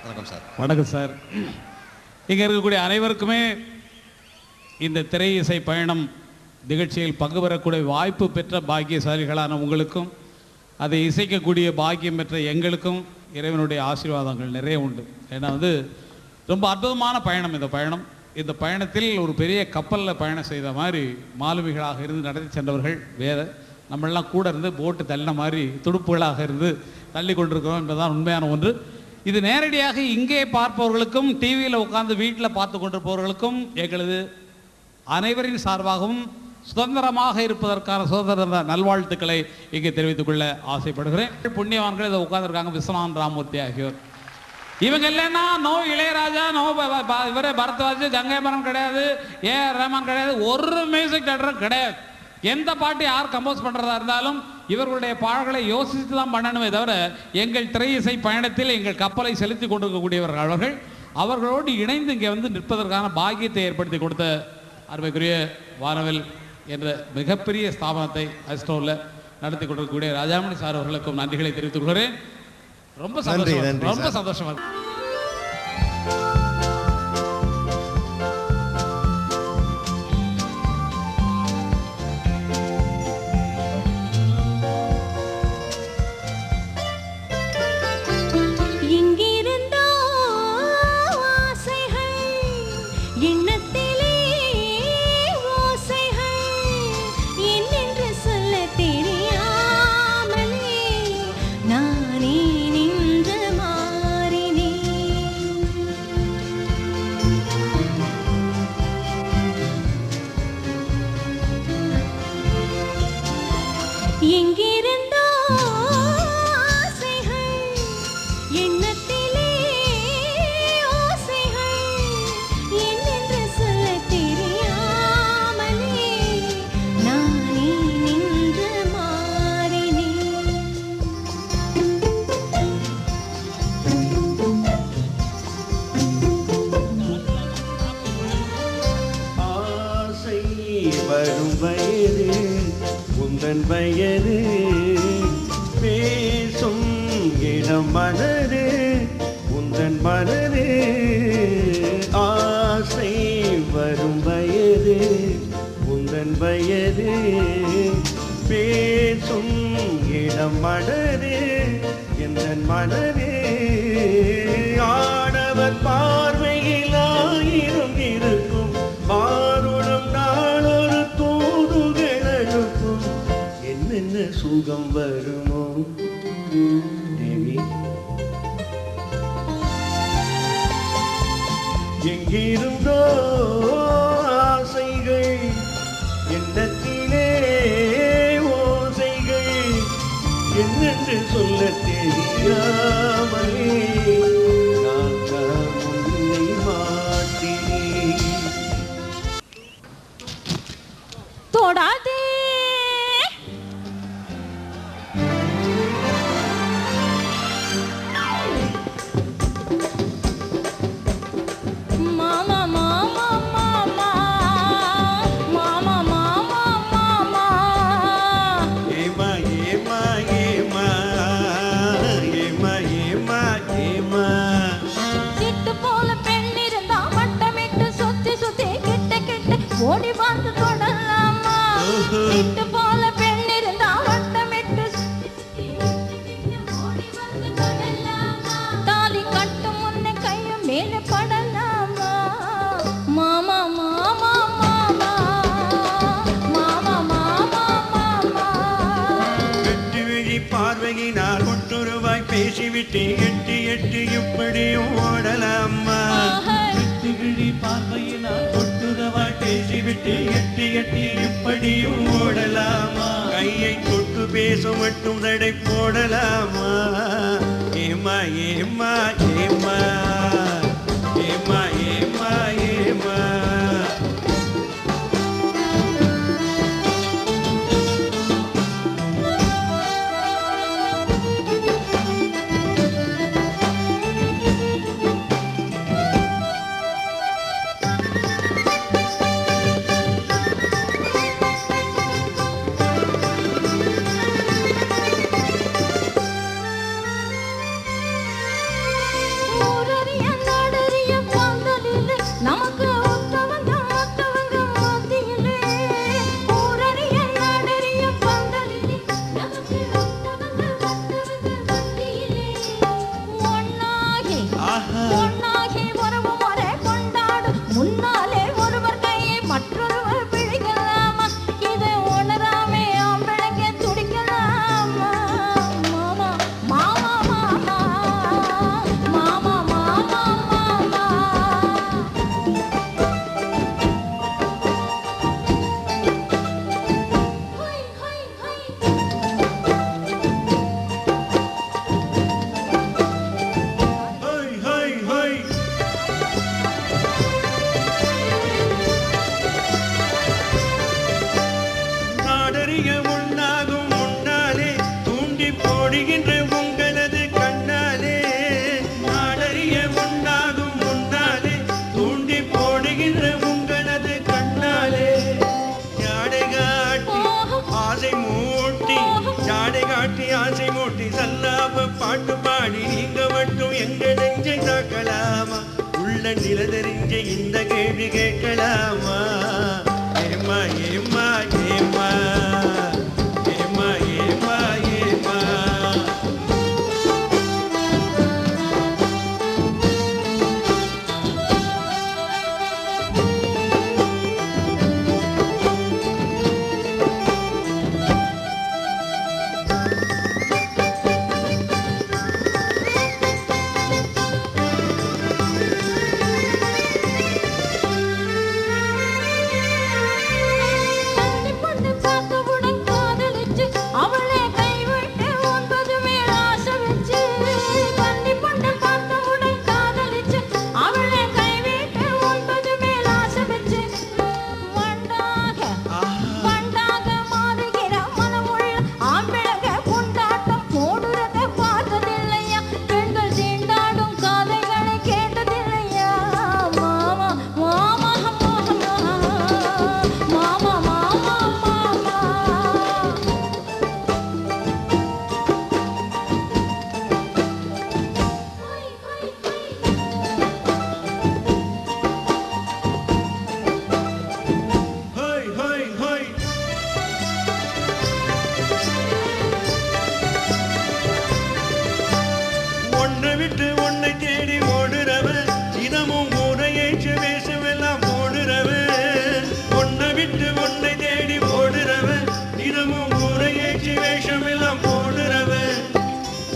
வணக்கம் சார். வணக்கம் சார். இங்கே இருக்கக்கூடிய அனைவருக்குமே இந்த திரை இசை பயணம் நிகழ்ச்சியில் பங்கு பெறக்கூடிய வாய்ப்பு பெற்ற பாக்கியசாலிகளான உங்களுக்கும் அதை இசைக்கக்கூடிய பாக்கியம் பெற்ற எங்களுக்கும் இறைவனுடைய ஆசீர்வாதங்கள் நிறைய உண்டு. ஏன்னா ரொம்ப அற்புதமான பயணம் இந்த பயணம். இந்த பயணத்தில் ஒரு பெரிய கப்பலில் பயணம் செய்த மாதிரி மாலுமிகளாக இருந்து நடத்தி சென்றவர்கள் வேறு, நம்மளாம் கூட இருந்து போட்டு தள்ளின மாதிரி துடுப்புகளாக இருந்து தள்ளி கொண்டிருக்கிறோம் என்பதுதான் உண்மையான ஒன்று. இது நேரடியாக இங்கே பார்ப்பவர்களுக்கும் டிவியில் உட்கார்ந்து வீட்டில் பார்த்து கொண்டிருப்பவர்களுக்கும் எங்களது அனைவரின் சார்பாகவும் சுதந்திரமாக இருப்பதற்கான சுதந்திர நல்வாழ்த்துக்களை இங்கே தெரிவித்துக் கொள்ள ஆசைப்படுகிறேன். புண்ணியவான்கள் இதை உட்கார்ந்துருக்காங்க, விஸ்வநாதன் ராமூர்த்தி ஆகியோர். இவங்க இல்லைன்னா நோ இளையராஜா, நோ இவரே பரத்வாஜ், கங்கைமரன் கிடையாது, ஏஆர் ரஹ்மான் கிடையாது, ஒரு மியூசிக் டைரக்டரும் கிடையாது. எந்த பாட்டு யார் கம்போஸ் பண்ணுறதா இருந்தாலும் இவர்களுடைய பாடல்களை யோசித்து தான் பண்ணணுமே தவிர எங்கள் திரை இசை பயணத்தில் எங்கள் கப்பலை செலுத்தி கொண்டிருக்கக்கூடியவர்கள் அவர்களோடு இணைந்து இங்கே நிற்பதற்கான பாக்கியத்தை ஏற்படுத்தி கொடுத்த அருமைக்குரிய வானவில் என்ற மிகப்பெரிய ஸ்தாபனத்தை அஸ்ட்ரோவில் நடத்தி கொண்டிருக்கக்கூடிய ராஜாமணி சார் அவர்களுக்கும் நன்றிகளை தெரிவித்துக் கொள்கிறேன். ரொம்ப சந்தோஷம், ரொம்ப சந்தோஷமா இருக்கு. வயது பேசும் இடம் மனது உந்தன் மனது ஆசை வரும் வயது உந்தன் வயது பேசும் இடம் மனது எந்தன் மனது ஆடவர் பார்வையில் ஆயிரம் இருக்கும் ஆருடம் நாளொரு தூதுகள் அனுப்பும் என்னென்ன சுகம் வருமோ தேவி எங்கிருந்தோ ஆசைகள் எண்ணத்திலே ஓசைகள் என்னென்று சொல்ல தெரியாமலே நான் உன்னை மாட்டினேன். தொடாதே ஓடி வந்து தொடலாமா சிட்டு போல பெண் இருந்தா வட்டமிட்டு ஓடி வந்து தொடலாமா தாலி கட்டும் முன்ன கையும் மேல படலாமா மாமா மாமா மாமா மாமா மாமா மாமா வெட்டு விழி பார்வையினால் ஒட்டுருவாய் பேசிவிட்டு எட்டி எட்டி இப்படியும் ஓடலாமா பார்வையினால் ஒட்டுதவாய் பேசிவிட்டு எட்டி எட்டி இப்படியும் ஓடலாமா கையை தொட்டு பேச மட்டும் தடை போடலாமா ஏமா ஏமா ஏமா ஏமா ஏமா ஏமா ஒரு உள்ள நிலதெரிஞ்ச இந்த கேள்வி கேட்கலாமா? ஏமா ஏமா ஏமா ஏமா ஏமா ஏமா விட்டு உன்னை தேடி ஓடுறவன் தினமும் ஊரையேற்று வேஷமெல்லாம் போடுறவன். உன்னை விட்டு உன்னை தேடி ஓடுறவன் தினமும் ஊரையேற்று வேஷமெல்லாம் போடுறவன்.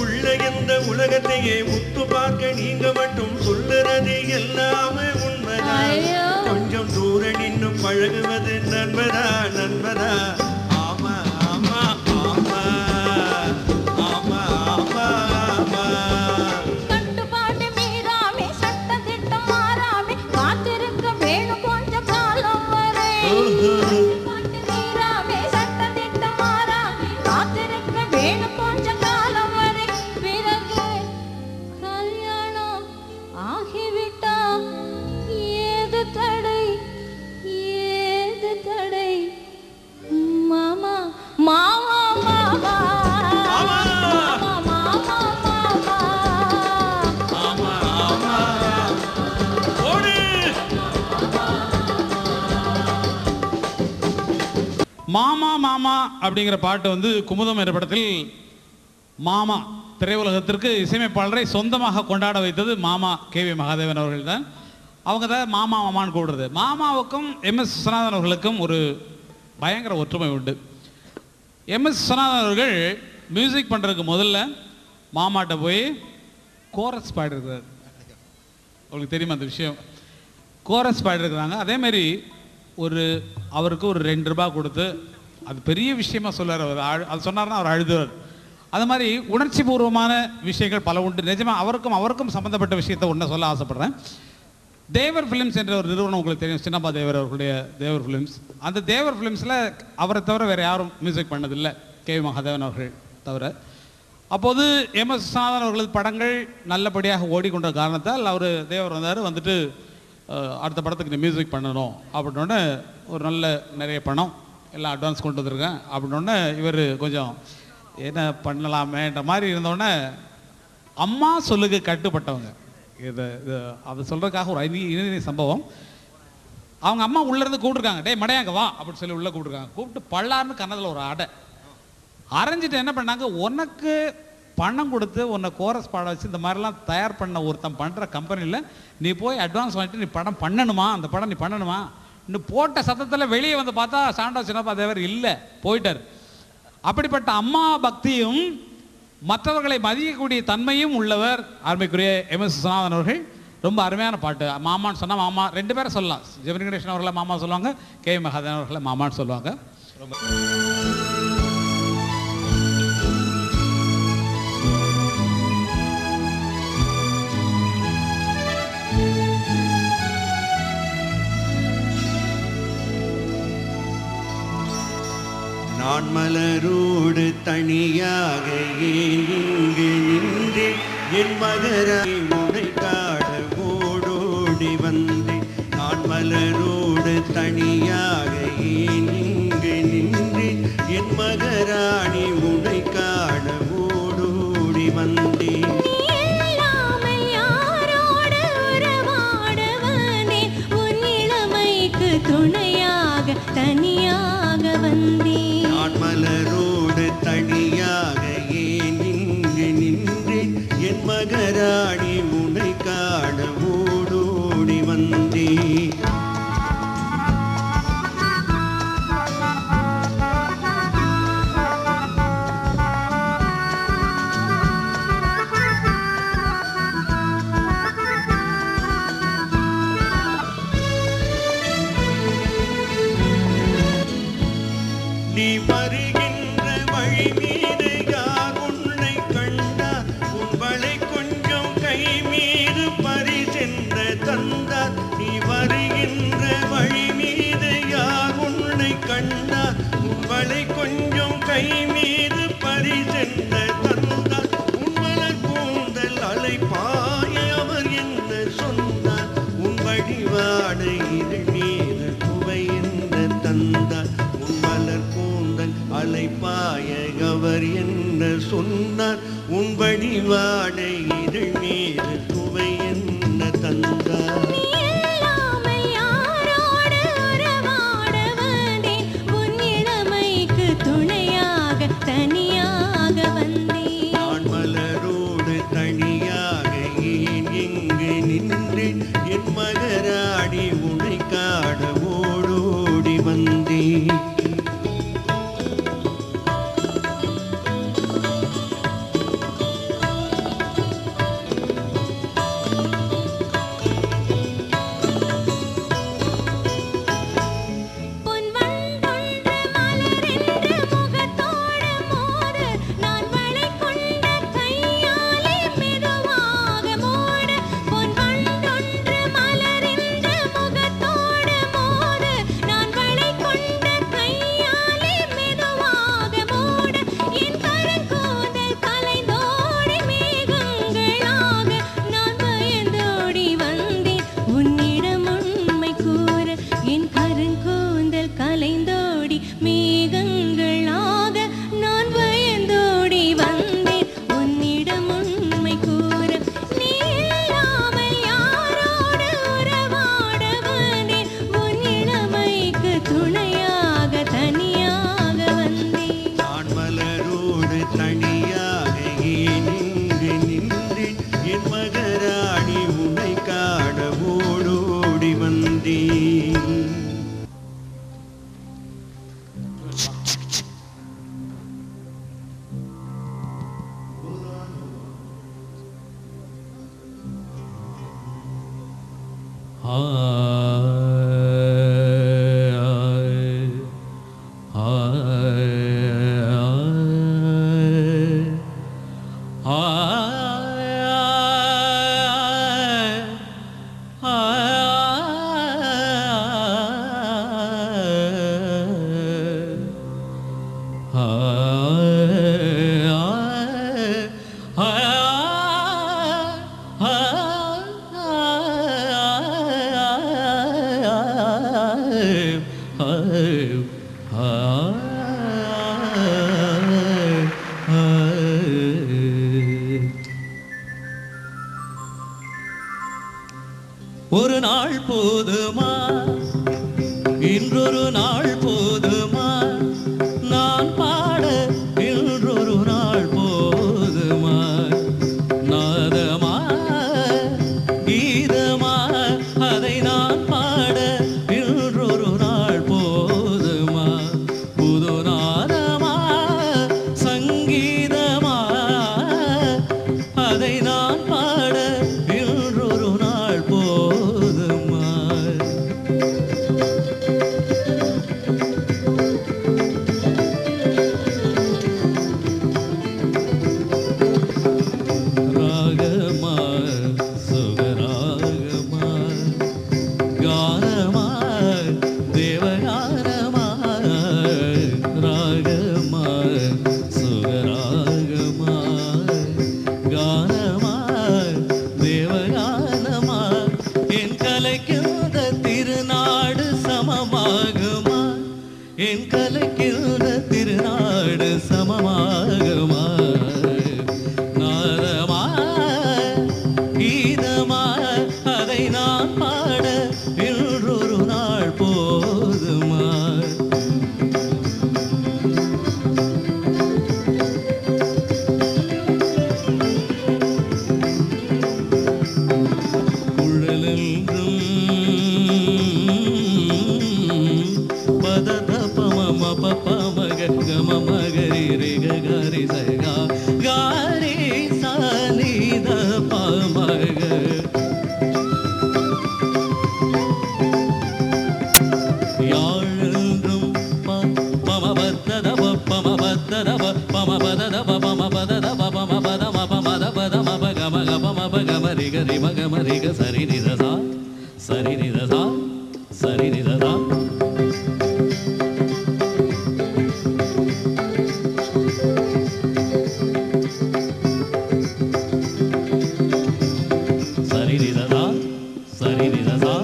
உள்ள எந்த உலகத்தையே உத்து பார்க்க நீங்க மட்டும் சொல்லுறது எல்லாமே உண்மைதான். கொஞ்சம் தூர நின்னு பழகுவது நண்பதா நண்பதா? ஆமா ஆமா ஆமா ஆமா ஆமா ஆமா. கட்டுப்பாடு மீறாமே சட்ட திட்டம் மாறாமே காத்திருக்க வேணும் கொஞ்சம் காலம் வரை. கட்டுப்பாடு மீறாமே சட்ட திட்டம் மாறாமே காத்திருக்க வேணும் கொஞ்சம் காலம் வரை. பிறகு கல்யாணம் ஆகிவிட்டா ஏது தடை ஏது தடை? மாமா மாமா மாமா மாமா மாமா அப்படிங்கிற பாட்டு வந்து குமுதம் என்ற படத்தில் மாமா திரையுலகத்திற்கு இசையமைப்பாளரை சொந்தமாக கொண்டாட வைத்தது மாமா KV மகாதேவன் அவர்கள் தான். அவங்க தான் மாமா மாமான்னு கூடுறது. மாமாவுக்கும் MS விஸ்வநாதன் அவர்களுக்கும் ஒரு பயங்கர ஒற்றுமை உண்டு. MS விஸ்வநாதன் அவர்கள் மியூசிக் பண்ணுறதுக்கு முதல்ல மாமாட்ட போய் கோரஸ் பாடிருக்கிறார். உங்களுக்கு தெரியுமா அந்த விஷயம்? கோரஸ் பாடிருக்கிறாங்க. அதேமாரி அவருக்கு ஒரு 2 ரூபாய் கொடுத்து அது பெரிய விஷயமா சொல்லார். அவர் அது சொன்னார்னா அவர் அழுதுவார். அது மாதிரி உணர்ச்சி பூர்வமான விஷயங்கள் பல உண்டு. நிஜமாக அவருக்கும் சம்மந்தப்பட்ட விஷயத்தை ஒன்று சொல்ல ஆசைப்படுறேன். தேவர் ஃபிலிம்ஸ் என்ற ஒரு நிறுவனம் உங்களுக்கு தெரியும், சின்னப்பா தேவர் அவர்களுடைய தேவர் ஃபிலிம்ஸ். அந்த தேவர் ஃபிலிம்ஸில் அவரை தவிர வேறு யாரும் மியூசிக் பண்ணதில்லை, KV மகாதேவன் அவர்கள் தவிர. அப்போது MS விஸ்வநாதன் அவர்களது படங்கள் நல்லபடியாக ஓடிக்கொண்ட காரணத்தால் தேவர் வந்துட்டு அடுத்த படத்துக்கு நீ மியூசிக் பண்ணணும் அப்படின்னோடனே ஒரு நிறைய பணம் எல்லாம் அட்வான்ஸ் கொண்டு வந்திருக்கேன் அப்படின்னோடனே இவர் கொஞ்சம் என்ன பண்ணலாமேன்ற மாதிரி இருந்தோடனே அம்மா சொல்லுக்கு கட்டுப்பட்டவங்க. இது அதை சொல்கிறதுக்காக ஒரு இனி சம்பவம். அவங்க அம்மா உள்ளேருந்து கூப்பிட்ருக்காங்க, டே மடையாங்க வா அப்படின்னு சொல்லி உள்ளே கூப்பிட்ருக்காங்க. கூப்பிட்டு பல்லாருன்னு கன்னத்தில் ஒரு அடை அரைஞ்சிட்டு என்ன பண்ணாங்க, உனக்கு பணம் கொடுத்து உன்னை கோரஸ் பாட வச்சு இந்த மாதிரிலாம் தயார் பண்ண ஒருத்தன் பண்ணுற கம்பெனியில் நீ போய் அட்வான்ஸ் வாங்கிட்டு நீ படம் பண்ணணுமா, அந்த படம் நீ பண்ணணுமா? இன்னும் போட்ட சத்தத்தில் வெளியே வந்து பார்த்தா சாண்டா சின்னப்பா தேவர் இல்லை, போயிட்டார். அப்படிப்பட்ட அம்மா பக்தியும் மற்றவர்களை மதிக்கக்கூடிய தன்மையும் உள்ளவர் அருமைக்குரிய MS விஸ்வநாதன் அவர்கள். ரொம்ப அருமையான பாட்டு. மாமான்னு சொன்னால் மாமா 2 பேரை சொல்லலாம். ஜெமினி கணேசன் அவர்களை மாமா சொல்லுவாங்க, KV மகாதேவன் அவர்களை மாமான்னு சொல்லுவாங்க. ரொம்ப நான் மலரோடு தனியாக இங்கு நின்றேன், என் மகராய் உன்னை காண ஓடோடி வந்தேன். நான் மலரோடு தனியாக இங்கு நின்றேன், என் மகராணி உன்னை காண ஓடோடி வந்தேன். நீ இல்லாமல் யாரோடு உறவாட வந்தே. நீ வருகின்ற வழி மீது யார் உன்னை கண்டார், உங்களை கொஞ்சம் கை மீது பரிசென்ற தந்தார். நீ வருகின்ற வழி மீது யார் உன்னை கண்டார், உங்களை கொஞ்சம் கை மீது பரிசென்ற தந்தார். உன்மலர் கூந்தல் அலைப்பாய அவர் என்ன சொன்னார், உன் வடிவாடை இதழ் மீது குவை என்ன தந்தார். உன்மலர் கூந்தல் அலைப்பாய அவர் என்ன சொன்னார், உன் வடிவாடை இதழ் மீது குவை என்ன தந்தார். நீ இல்லாமல் யாரோடு உறவாட வந்தேன், உன் இளமைக்கு துணையாக தனியாக வந்தேன். நான் மலரோடு தனியாக ஏன் எங்கு நின்றேன், என் மகராடி உனை காட ஓடோடி வந்தேன். பொன் வண்டொன்று மலரென்று முகத்தோடு மோத, நான் வளை கொண்ட கையாலே மெதுவாக மூட. பொன் வண்டொன்று மலரென்று முகத்தோடு மோத, நான் வளை கொண்ட கையாலே மெதுவாக மூட. என் கருங்கூந்தல் கலைந்தோடி மேகங்களாக நான் பயந்தோடி வந்தேன், உன்னிடம் உண்மை கூற. என் கருங்கூந்தல் கலைந்தோடி மேகங்களாக நான் பயந்தோடி வந்தேன், உன்னிடம் உண்மை கூற. நீ இல்லாமல் யாரோடு உறவாட வந்தேன், உன் இளமைக்கு துணையாக தனியாக வந்தேன். நான் மலரோடு தனியாக ஏன் இங்கு நின்றேன், என் மகராணி உன்னை காண ஓடோடி வந்தேன். ஒரு நாள் போதுமா, இன்றொரு நாள் போதுமா, நான் பாட இன்றொரு நாள் போதுமா. நாதமா கீதமா, அதை நான் பாட இன்றொரு நாள் போதுமா. புது நாதமா சங்கீதமா, அதை நான் பாட இன்றொரு நாள் போதுமா. ராகமா சுகராகமா, கானமா தேவகானமா. ராகமா சுகராகமா, கானமா தேவகானமா. என் கலைக்கின்ற திருநாடு சமமாகுமா, என் கலைக்கின்ற திருநாடு சமமாகுமா. நாதமா கீதமா, அதை நான் பாட இன்றொரு நாள் போதுமா. குழலென்றும் க சரி நிதசா சரி நிதசா சரி நிதசா சரி நிதசா சரி நிதசா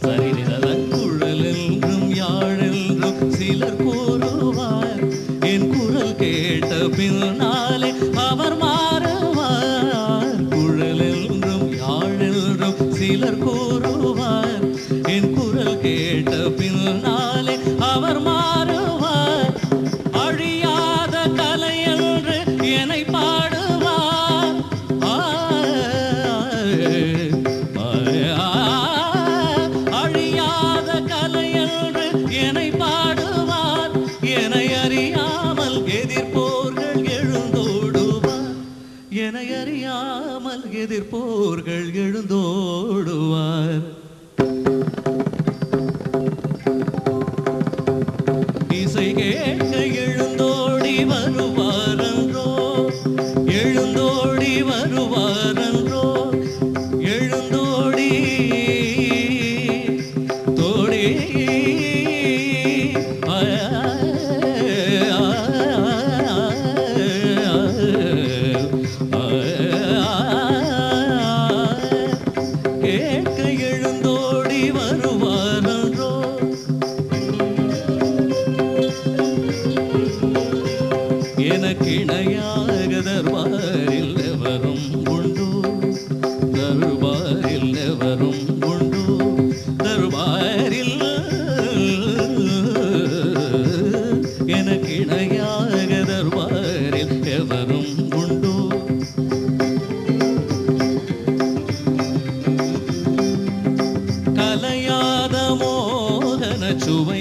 சரி நிதசா குழலென்றும் யாழென்றும் சிலர் கூறுவார் என் குரல் கேட்ட பின்னாலே அவர் மாறுவார் குழலென்றும் யாழென்றும் சிலர் கூறுவார் என் குரல் கேட்ட பின்னாலே அவர் மாறுவார் அழியாத கலை என்று என்னை பாடுவார் அழியாத கலை என்று என்னை பாடுவார் என்னை அறியாமல் எதிர்ப்போர்கள் எழுந்தோடுவார் என்னை அறியாமல் எதிர்ப்போர்கள் எழுந்தோடுவார் இசை கேட்க எழுந்தோடி வருவாரன்றோ எழுந்தோடி வருவாரன்றோ எழுந்தோடி தோடி கேட்க எழுந்தோடி வருவாரன்றோ எனக்கு இணையாக தர்பாரில் எவரும் உண்டோ தர்பாரில் எவரும் உண்டோ தர்பாரில் எனக்கு இணையாக தர்பாரில் எவரும் உண்டோ கலையாத மோகன சுவை